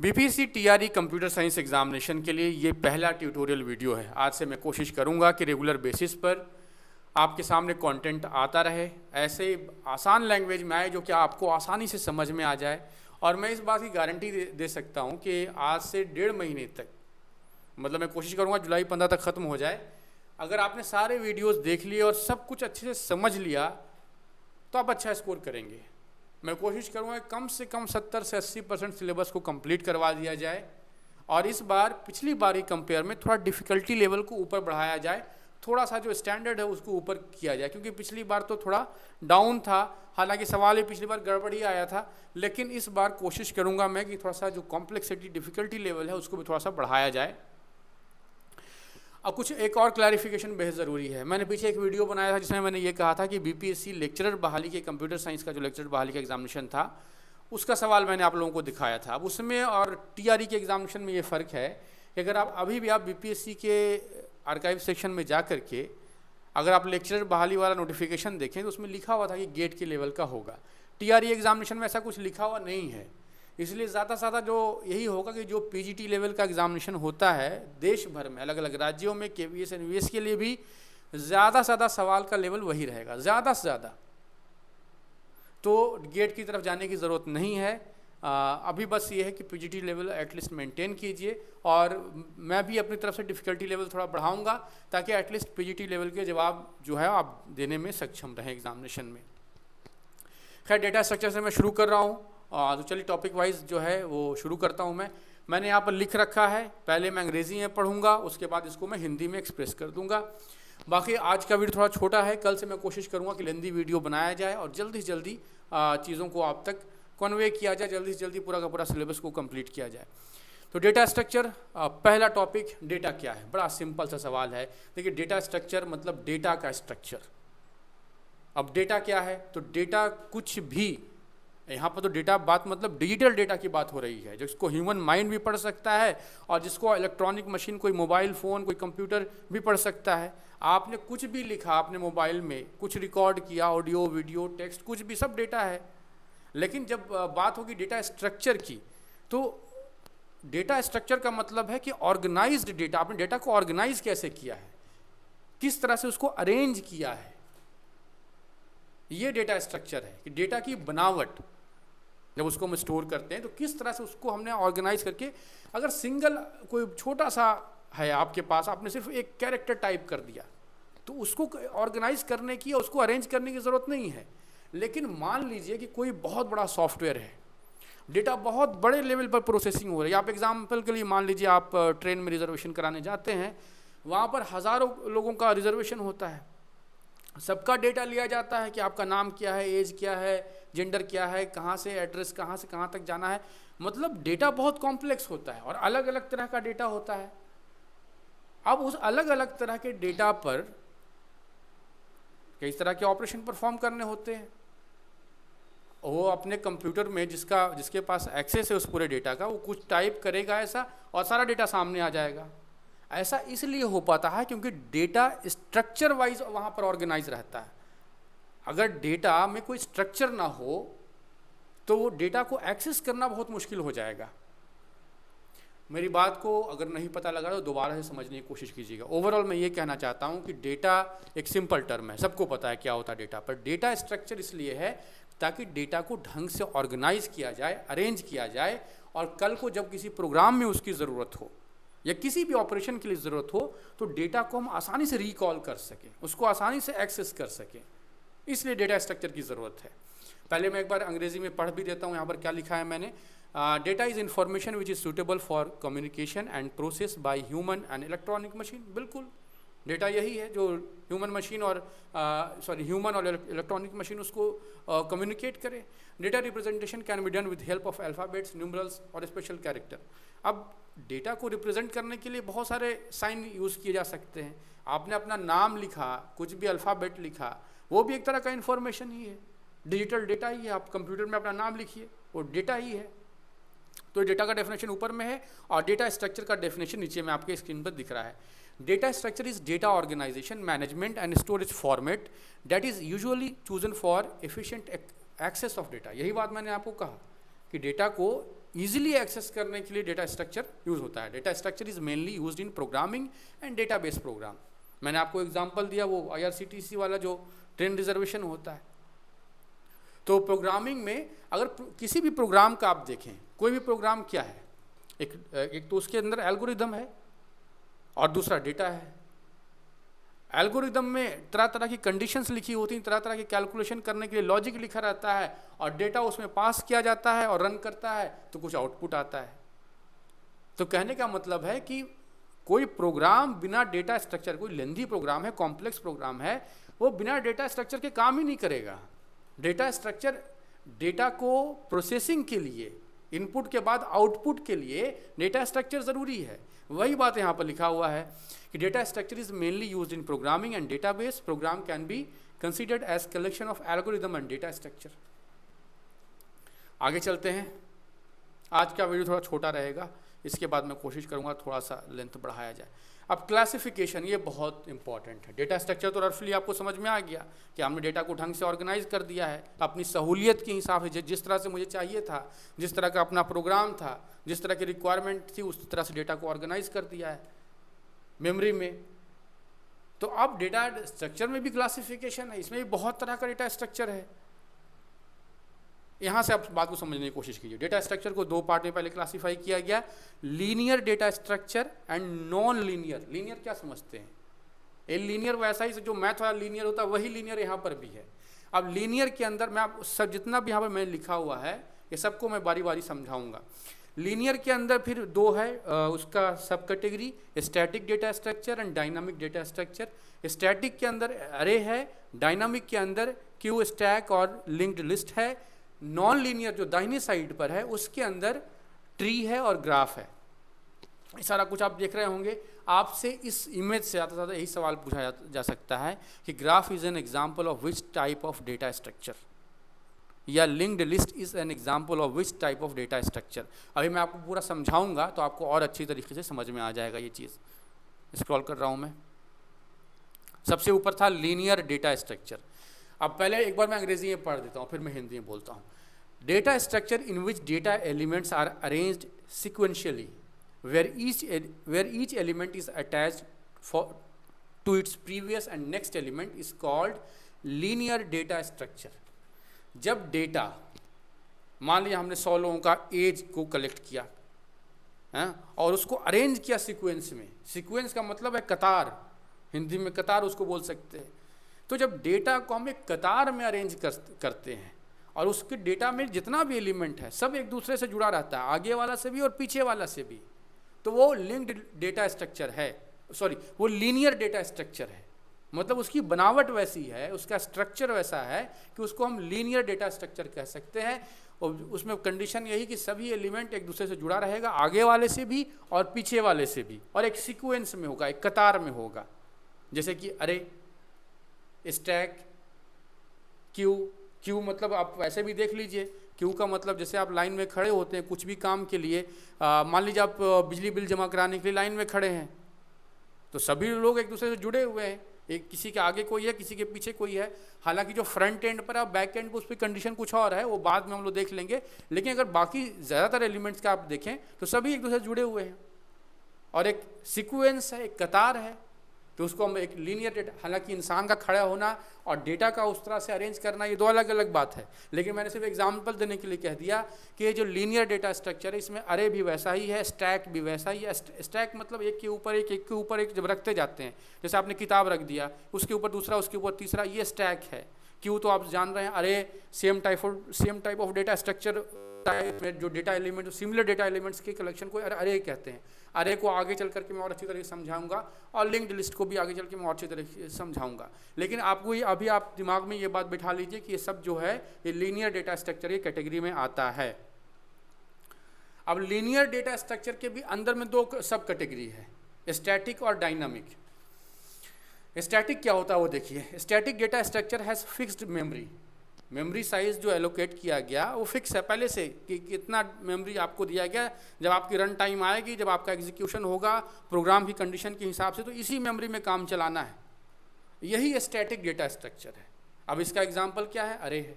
BPSC TRE computer science examination के लिए ये पहला ट्यूटोरियल वीडियो है। आज से मैं कोशिश करूंगा कि रेगुलर बेसिस पर आपके सामने कंटेंट आता रहे, ऐसे आसान लैंग्वेज में आए जो कि आपको आसानी से समझ में आ जाए। और मैं इस बात की गारंटी दे सकता हूं कि आज से 1.5 महीने तक, मतलब मैं कोशिश करूंगा जुलाई 15 तक ख़त्म हो जाए। अगर आपने सारे वीडियोस देख लिए और सब कुछ अच्छे से समझ लिया तो आप अच्छा स्कोर करेंगे। मैं कोशिश करूँगा कम से कम 70 से 80% सिलेबस को कंप्लीट करवा दिया जाए और इस बार पिछली बार की कंपेयर में थोड़ा डिफ़िकल्टी लेवल को ऊपर बढ़ाया जाए, थोड़ा सा जो स्टैंडर्ड है उसको ऊपर किया जाए, क्योंकि पिछली बार तो थोड़ा डाउन था। हालांकि सवाल ही पिछली बार गड़बड़ ही आया था, लेकिन इस बार कोशिश करूँगा मैं कि थोड़ा सा जो कॉम्प्लेक्सिटी डिफ़िकल्टी लेवल है उसको भी थोड़ा सा बढ़ाया जाए। अब कुछ एक और क्लैरिफिकेशन बेहद ज़रूरी है। मैंने पीछे एक वीडियो बनाया था जिसमें मैंने ये कहा था कि बीपीएससी लेक्चरर बहाली के कंप्यूटर साइंस का जो लेक्चरर बहाली का एग्जामिनेशन था उसका सवाल मैंने आप लोगों को दिखाया था। अब उसमें और टीआरई के एग्जामिनेशन में ये फ़र्क है कि अगर आप अभी भी आप बीपीएससी के आर्काइव सेक्शन में जा करके अगर आप लेक्चरर बहाली वाला नोटिफिकेशन देखें तो उसमें लिखा हुआ था कि गेट के लेवल का होगा। टीआरई एग्जामिनेशन में ऐसा कुछ लिखा हुआ नहीं है, इसलिए ज़्यादा से ज़्यादा जो यही होगा कि जो पीजीटी लेवल का एग्जामिनेशन होता है देश भर में अलग अलग राज्यों में केवीएस एनवीएस के लिए भी ज़्यादा से ज़्यादा सवाल का लेवल वही रहेगा, ज़्यादा से ज़्यादा। तो गेट की तरफ जाने की ज़रूरत नहीं है। अभी बस ये है कि पीजीटी लेवल एटलीस्ट मेंटेन कीजिए और मैं भी अपनी तरफ से डिफ़िकल्टी लेवल थोड़ा बढ़ाऊंगा ताकि एटलीस्ट पीजीटी लेवल के जवाब जो है आप देने में सक्षम रहें एग्जामिनेशन में। खैर, डेटा स्ट्रक्चर से मैं शुरू कर रहा हूँ तो चलिए टॉपिक वाइज जो है वो शुरू करता हूँ। मैंने यहाँ पर लिख रखा है, पहले मैं अंग्रेज़ी में पढ़ूँगा, उसके बाद इसको मैं हिंदी में एक्सप्रेस कर दूँगा। बाकी आज का वीडियो थोड़ा छोटा है, कल से मैं कोशिश करूँगा कि लेंदी वीडियो बनाया जाए और जल्दी से जल्दी चीज़ों को आप तक कन्वे किया जाए, जल्दी से जल्दी पूरा का पूरा सिलेबस को कंप्लीट किया जाए। तो डेटा स्ट्रक्चर पहला टॉपिक, डेटा क्या है? बड़ा सिंपल सा सवाल है। देखिए, डेटा स्ट्रक्चर मतलब डेटा का स्ट्रक्चर। अब डेटा क्या है? तो डेटा कुछ भी, यहाँ पर तो डेटा बात मतलब डिजिटल डेटा की बात हो रही है, जिसको ह्यूमन माइंड भी पढ़ सकता है और जिसको इलेक्ट्रॉनिक मशीन, कोई मोबाइल फ़ोन, कोई कंप्यूटर भी पढ़ सकता है। आपने कुछ भी लिखा, आपने मोबाइल में कुछ रिकॉर्ड किया, ऑडियो, वीडियो, टेक्स्ट, कुछ भी, सब डेटा है। लेकिन जब बात होगी डेटा स्ट्रक्चर की, तो डेटा स्ट्रक्चर का मतलब है कि ऑर्गेनाइज्ड डेटा, आपने डेटा को ऑर्गेनाइज कैसे किया है, किस तरह से उसको अरेंज किया है, ये डेटा स्ट्रक्चर है। कि डेटा की बनावट, जब उसको हम स्टोर करते हैं तो किस तरह से उसको हमने ऑर्गेनाइज करके, अगर सिंगल कोई छोटा सा है आपके पास, आपने सिर्फ एक कैरेक्टर टाइप कर दिया तो उसको ऑर्गेनाइज करने की, उसको अरेंज करने की ज़रूरत नहीं है। लेकिन मान लीजिए कि कोई बहुत बड़ा सॉफ्टवेयर है, डेटा बहुत बड़े लेवल पर प्रोसेसिंग हो रही है। आप एग्जाम्पल के लिए मान लीजिए आप ट्रेन में रिजर्वेशन कराने जाते हैं, वहाँ पर हज़ारों लोगों का रिजर्वेशन होता है, सबका डेटा लिया जाता है कि आपका नाम क्या है, एज क्या है, जेंडर क्या है, कहाँ से एड्रेस, कहाँ से कहाँ तक जाना है। मतलब डेटा बहुत कॉम्प्लेक्स होता है और अलग अलग तरह का डेटा होता है। अब उस अलग अलग तरह के डेटा पर कई तरह के ऑपरेशन परफॉर्म करने होते हैं। वो अपने कंप्यूटर में जिसके पास एक्सेस है उस पूरे डेटा का, वो कुछ टाइप करेगा ऐसा और सारा डेटा सामने आ जाएगा। ऐसा इसलिए हो पाता है क्योंकि डेटा स्ट्रक्चर वाइज वहाँ पर ऑर्गेनाइज रहता है। अगर डेटा में कोई स्ट्रक्चर ना हो तो वो डेटा को एक्सेस करना बहुत मुश्किल हो जाएगा। मेरी बात को अगर नहीं पता लगा तो दोबारा से समझने की कोशिश कीजिएगा। ओवरऑल मैं ये कहना चाहता हूँ कि डेटा एक सिंपल टर्म है, सबको पता है क्या होता है डेटा, पर डेटा स्ट्रक्चर इसलिए है ताकि डेटा को ढंग से ऑर्गेनाइज किया जाए, अरेंज किया जाए, और कल को जब किसी प्रोग्राम में उसकी ज़रूरत हो या किसी भी ऑपरेशन के लिए ज़रूरत हो तो डेटा को हम आसानी से रिकॉल कर सकें, उसको आसानी से एक्सेस कर सकें। इसलिए डेटा स्ट्रक्चर की ज़रूरत है। पहले मैं एक बार अंग्रेज़ी में पढ़ भी देता हूँ, यहाँ पर क्या लिखा है मैंने। Data is information which is suitable for communication and process by human and electronic machine. बिल्कुल, डेटा यही है जो ह्यूमन मशीन और ह्यूमन और इलेक्ट्रॉनिक मशीन उसको कम्युनिकेट करे। Data representation can be done with help of alphabets, numerals और special character. अब डेटा को रिप्रेजेंट करने के लिए बहुत सारे साइन यूज़ किए जा सकते हैं। आपने अपना नाम लिखा, कुछ भी अल्फ़ाबेट लिखा, वो भी एक तरह का इन्फॉर्मेशन ही है, डिजिटल डेटा ही है। आप कंप्यूटर में अपना नाम लिखिए, वो डेटा ही है। तो डेटा का डेफिनेशन ऊपर में है और डेटा स्ट्रक्चर का डेफिनेशन नीचे में आपके स्क्रीन पर दिख रहा है। Data structure is data organization, management and storage format that is usually chosen for efficient access of data. यही बात मैंने आपको कहा कि डेटा को ईजिली एक्सेस करने के लिए डेटा स्ट्रक्चर यूज होता है। Data structure is mainly used in programming and database program. मैंने आपको एग्जांपल दिया वो IRCTC वाला जो ट्रेन रिजर्वेशन होता है। तो प्रोग्रामिंग में अगर किसी भी प्रोग्राम का आप देखें, कोई भी प्रोग्राम क्या है, एक तो उसके अंदर एल्गोरिदम है और दूसरा डेटा है। एल्गोरिदम में तरह तरह की कंडीशंस लिखी होती हैं, तरह तरह की कैलकुलेशन करने के लिए लॉजिक लिखा रहता है और डेटा उसमें पास किया जाता है और रन करता है तो कुछ आउटपुट आता है। तो कहने का मतलब है कि कोई प्रोग्राम बिना डेटा स्ट्रक्चर, कोई लेंथी प्रोग्राम है, कॉम्प्लेक्स प्रोग्राम है, वो बिना डेटा स्ट्रक्चर के काम ही नहीं करेगा। डेटा स्ट्रक्चर डेटा को प्रोसेसिंग के लिए, इनपुट के बाद आउटपुट के लिए डेटा स्ट्रक्चर ज़रूरी है। वही बात यहाँ पर लिखा हुआ है कि data structure is mainly used in programming and database program can be considered as collection of algorithm and data structure. आगे चलते हैं। आज का वीडियो थोड़ा छोटा रहेगा, इसके बाद मैं कोशिश करूँगा थोड़ा सा लेंथ बढ़ाया जाए। अब क्लासिफिकेशन, ये बहुत इंपॉर्टेंट है। डेटा स्ट्रक्चर तो रफली आपको समझ में आ गया कि हमने डेटा को ढंग से ऑर्गेनाइज कर दिया है अपनी सहूलियत के हिसाब से, जिस तरह से मुझे चाहिए था, जिस तरह का अपना प्रोग्राम था, जिस तरह की रिक्वायरमेंट थी, उस तरह से डेटा को ऑर्गेनाइज कर दिया है मेमोरी में। तो अब डेटा स्ट्रक्चर में भी क्लासिफिकेशन है, इसमें भी बहुत तरह का डेटा स्ट्रक्चर है। यहाँ से आप बात को समझने की कोशिश कीजिए। डेटा स्ट्रक्चर को दो पार्ट में पहले क्लासिफाई किया गया, linear data structure and non linear. Linear क्या समझते हैं? ये लीनियर वैसा ही जो मैथ वाला लीनियर होता है वही लीनियर यहाँ पर भी है। अब लीनियर के अंदर मैं आप सब जितना भी यहाँ पर मैंने लिखा हुआ है ये सबको मैं बारी बारी समझाऊंगा। लीनियर के अंदर फिर दो है उसका सब category, static data structure and dynamic data structure. Static के अंदर अरे है, डायनामिक के अंदर क्यू, स्टैक और लिंक्ड लिस्ट है। नॉन लीनियर जो दाहिने साइड पर है उसके अंदर ट्री है और ग्राफ है। ये सारा कुछ आप देख रहे होंगे। आपसे इस इमेज से ज़्यादा यही सवाल पूछा जा सकता है कि graph is an example of which type of data structure, या linked list is an example of which type of data structure. अभी मैं आपको पूरा समझाऊंगा तो आपको और अच्छी तरीके से समझ में आ जाएगा ये चीज़। स्क्रॉल कर रहा हूँ मैं। सबसे ऊपर था लीनियर डेटा स्ट्रक्चर। अब पहले एक बार मैं अंग्रेजी में पढ़ देता हूँ, फिर मैं हिंदी में बोलता हूँ। Data structure in which data elements are arranged sequentially where each element is attached to its previous and next element is called linear data structure। जब डेटा, मान लिया हमने 100 लोगों का एज को कलेक्ट किया है और उसको अरेंज किया सीक्वेंस में। सीक्वेंस का मतलब है कतार, हिंदी में कतार उसको बोल सकते हैं। तो जब डेटा को हम एक कतार में अरेंज करते हैं और उसके डेटा में जितना भी एलिमेंट है सब एक दूसरे से जुड़ा रहता है, आगे वाला से भी और पीछे वाला से भी, तो वो लिंक्ड डेटा स्ट्रक्चर है, वो लीनियर डेटा स्ट्रक्चर है। मतलब उसकी बनावट वैसी है, उसका स्ट्रक्चर वैसा है कि उसको हम लीनियर डेटा स्ट्रक्चर कह सकते हैं। और उसमें कंडीशन यही कि सभी एलिमेंट एक दूसरे से जुड़ा रहेगा, आगे वाले से भी और पीछे वाले से भी, और एक सीक्वेंस में होगा, एक कतार में होगा। जैसे कि अरे, स्टैक, क्यू मतलब आप वैसे भी देख लीजिए। क्यू का मतलब जैसे आप लाइन में खड़े होते हैं कुछ भी काम के लिए, मान लीजिए आप बिजली बिल जमा कराने के लिए लाइन में खड़े हैं, तो सभी लोग एक दूसरे से जुड़े हुए हैं। एक किसी के आगे कोई है, किसी के पीछे कोई है। हालांकि जो फ्रंट एंड पर है, बैक एंड पर उस पर कंडीशन कुछ और है, वो बाद में हम लोग देख लेंगे। लेकिन अगर बाकी ज़्यादातर एलिमेंट्स का आप देखें तो सभी एक दूसरे से जुड़े हुए हैं और एक सीक्वेंस है, एक कतार है, तो उसको हम एक लीनियर डेटा। हालांकि इंसान का खड़ा होना और डेटा का उस तरह से अरेंज करना ये दो अलग अलग बात है, लेकिन मैंने सिर्फ एग्जांपल देने के लिए कह दिया कि ये जो लीनियर डेटा स्ट्रक्चर है इसमें अरे भी वैसा ही है, स्टैक भी वैसा ही है। स्टैक मतलब एक के ऊपर एक, एक के ऊपर एक जब रखते जाते हैं, जैसे आपने किताब रख दिया, उसके ऊपर दूसरा, उसके ऊपर तीसरा, ये स्टैक है। क्यों तो आप जान रहे हैं, अरे same type of data structure जो डेटा एलिमेंट, जो सिमिलर डेटा एलिमेंट्स के कलेक्शन को अरे कहते हैं। अरे को आगे चल करके मैं और अच्छी तरीके से समझाऊंगा और लिंक्ड लिस्ट को भी आगे चल के मैं और अच्छी तरीके से समझाऊंगा। लेकिन आपको ये अभी आप दिमाग में ये बात बिठा लीजिए कि ये सब जो है ये लीनियर डेटा स्ट्रक्चर की कैटेगरी में आता है। अब लीनियर डेटा स्ट्रक्चर के भी अंदर में दो सब कैटेगरी है, स्टैटिक और डायनामिक। स्टैटिक क्या होता है वो देखिए। Static data structure has fixed memory size जो एलोकेट किया गया वो फिक्स है पहले से कि कितना मेमोरी आपको दिया गया। जब आपकी रन टाइम आएगी, जब आपका एग्जीक्यूशन होगा प्रोग्राम की कंडीशन के हिसाब से, तो इसी मेमोरी में काम चलाना है। यही स्टैटिक डेटा स्ट्रक्चर है। अब इसका एग्जांपल क्या है? अरे है।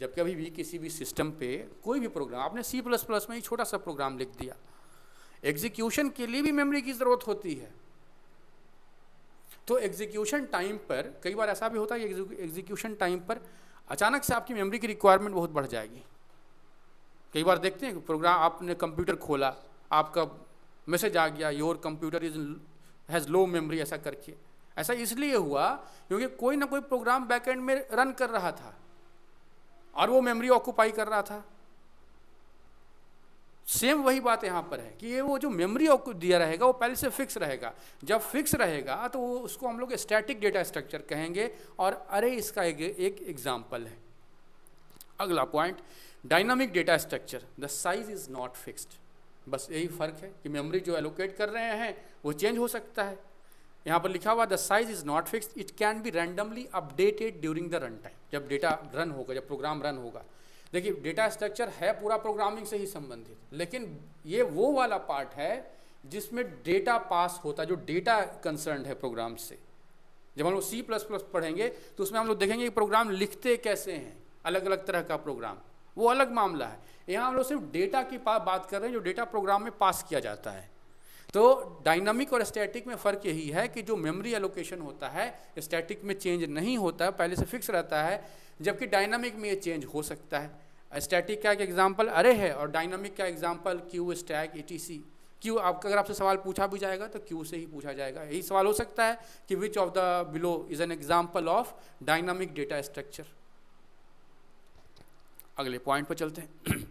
जब कभी भी किसी भी सिस्टम पे कोई भी प्रोग्राम, आपने C++ में ही छोटा सा प्रोग्राम लिख दिया, एग्जीक्यूशन के लिए भी मेमोरी की ज़रूरत होती है। तो एग्जीक्यूशन टाइम पर कई बार ऐसा भी होता है कि एग्जीक्यूशन टाइम पर अचानक से आपकी मेमोरी की रिक्वायरमेंट बहुत बढ़ जाएगी। कई बार देखते हैं प्रोग्राम, आपने कंप्यूटर खोला, आपका मैसेज आ गया your computer has low memory, ऐसा करके। ऐसा इसलिए हुआ क्योंकि कोई ना कोई प्रोग्राम बैकएंड में रन कर रहा था और वो मेमोरी ऑक्यूपाई कर रहा था। सेम वही बात यहाँ पर है कि ये वो जो मेमोरी दिया रहेगा वो पहले से फिक्स रहेगा। जब फिक्स रहेगा तो वो उसको हम लोग स्टैटिक डेटा स्ट्रक्चर कहेंगे, और अरे इसका एक एग्जाम्पल है। अगला point, dynamic data structure, the size is not fixed. बस यही फर्क है कि मेमोरी जो एलोकेट कर रहे हैं वो चेंज हो सकता है। यहाँ पर लिखा हुआ the size is not fixed, it can be randomly updated during the run time. जब डेटा रन होगा, जब प्रोग्राम रन होगा, देखिए डेटा स्ट्रक्चर है पूरा प्रोग्रामिंग से ही संबंधित, लेकिन ये वो वाला पार्ट है जिसमें डेटा पास होता है, जो डेटा कंसर्न है प्रोग्राम से। जब हम लोग C++ पढ़ेंगे तो उसमें हम लोग देखेंगे कि प्रोग्राम लिखते कैसे हैं, अलग अलग तरह का प्रोग्राम, वो अलग मामला है। यहाँ हम लोग सिर्फ डेटा की बात कर रहे हैं जो डेटा प्रोग्राम में पास किया जाता है। तो डायनामिक और स्टैटिक में फ़र्क यही है कि जो मेमोरी एलोकेशन होता है स्टैटिक में चेंज नहीं होता है, पहले से फिक्स रहता है, जबकि डायनामिक में ये चेंज हो सकता है। स्टैटिक का एक एग्जांपल अरे है और डायनामिक का example Q, stack, etc। Q आपका अगर आपसे सवाल पूछा भी जाएगा तो क्यू से ही पूछा जाएगा। यही सवाल हो सकता है कि which of the below is an example of dynamic data structure. अगले पॉइंट पर चलते हैं,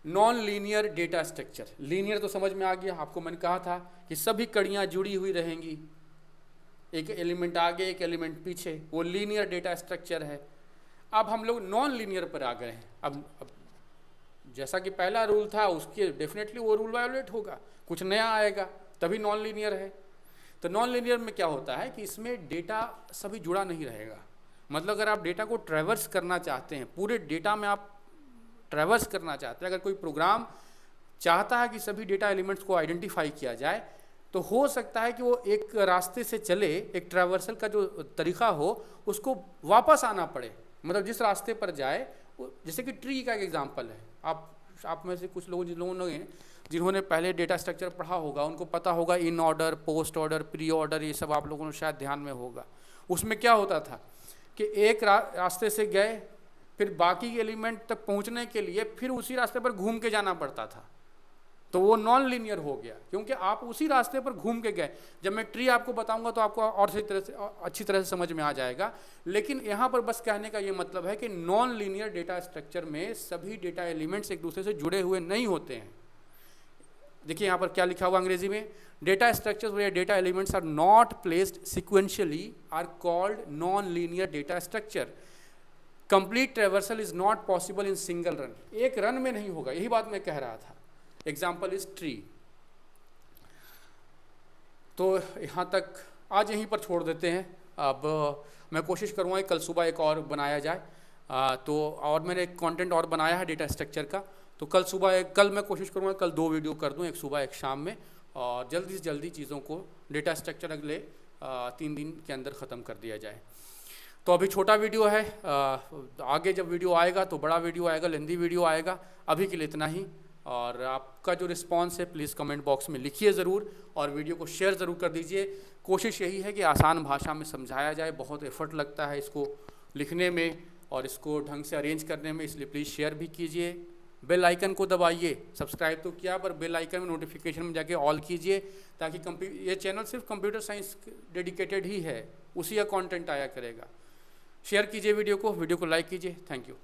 non linear data structure. Linear तो समझ में आ गया, आपको मैंने कहा था कि सभी कड़ियाँ जुड़ी हुई रहेंगी, एक एलिमेंट आगे एक एलिमेंट पीछे, वो लीनियर डेटा स्ट्रक्चर है। अब हम लोग नॉन लीनियर पर आ गए हैं। अब जैसा कि पहला रूल था उसके डेफिनेटली वो रूल वायोलेट होगा, कुछ नया आएगा तभी नॉन लीनियर है। तो नॉन लीनियर में क्या होता है कि इसमें डेटा सभी जुड़ा नहीं रहेगा। मतलब अगर आप डेटा को ट्रैवर्स करना चाहते हैं, पूरे डेटा में आप ट्रैवर्स करना चाहते हैं, अगर कोई प्रोग्राम चाहता है कि सभी डेटा एलिमेंट्स को आइडेंटिफाई किया जाए, तो हो सकता है कि वो एक रास्ते से चले, एक ट्रैवर्सल का जो तरीका हो उसको वापस आना पड़े। मतलब जिस रास्ते पर जाए, जैसे कि ट्री का एक एग्जांपल है, आप में से कुछ लोग जिन्होंने पहले डेटा स्ट्रक्चर पढ़ा होगा उनको पता होगा in order, post order, pre order, ये सब आप लोगों ने शायद ध्यान में होगा। उसमें क्या होता था कि एक रास्ते से गए, फिर बाकी एलिमेंट तक पहुंचने के लिए फिर उसी रास्ते पर घूम के जाना पड़ता था, तो वो नॉन लीनियर हो गया क्योंकि आप उसी रास्ते पर घूम के गए। जब मैं ट्री आपको बताऊंगा तो आपको और अच्छी तरह से समझ में आ जाएगा। लेकिन यहाँ पर बस कहने का ये मतलब है कि नॉन लीनियर डेटा स्ट्रक्चर में सभी डेटा एलिमेंट्स एक दूसरे से जुड़े हुए नहीं होते हैं। देखिए यहाँ पर क्या लिखा हुआ अंग्रेजी में, data structures where data elements are not placed sequentially are called non linear data structure. Complete traversal is not possible in single run. एक रन में नहीं होगा, यही बात मैं कह रहा था। Example is tree. तो यहाँ तक आज यहीं पर छोड़ देते हैं। अब मैं कोशिश करूँगा कल सुबह एक और बनाया जाए। तो और मैंने एक कंटेंट और बनाया है डेटा स्ट्रक्चर का, तो कल मैं कोशिश करूँगा कल 2 वीडियो कर दूँ, एक सुबह एक शाम में, और जल्दी से जल्दी चीज़ों को डेटा स्ट्रक्चर अगले 3 दिन के अंदर ख़त्म कर दिया जाए। तो अभी छोटा वीडियो है, आगे जब वीडियो आएगा तो बड़ा वीडियो आएगा, लेंदी वीडियो आएगा। अभी के लिए इतना ही, और आपका जो रिस्पांस है प्लीज़ कमेंट बॉक्स में लिखिए ज़रूर, और वीडियो को शेयर ज़रूर कर दीजिए। कोशिश यही है कि आसान भाषा में समझाया जाए, बहुत एफर्ट लगता है इसको लिखने में और इसको ढंग से अरेंज करने में, इसलिए प्लीज़ शेयर भी कीजिए। बेल आइकन को दबाइए, सब्सक्राइब तो किया पर बेल आइकन में नोटिफिकेशन में जाके ऑल कीजिए, ताकि ये चैनल सिर्फ कंप्यूटर साइंस डेडिकेटेड ही है, उसी का कंटेंट आया करेगा। शेयर कीजिए वीडियो को लाइक कीजिए। Thank you.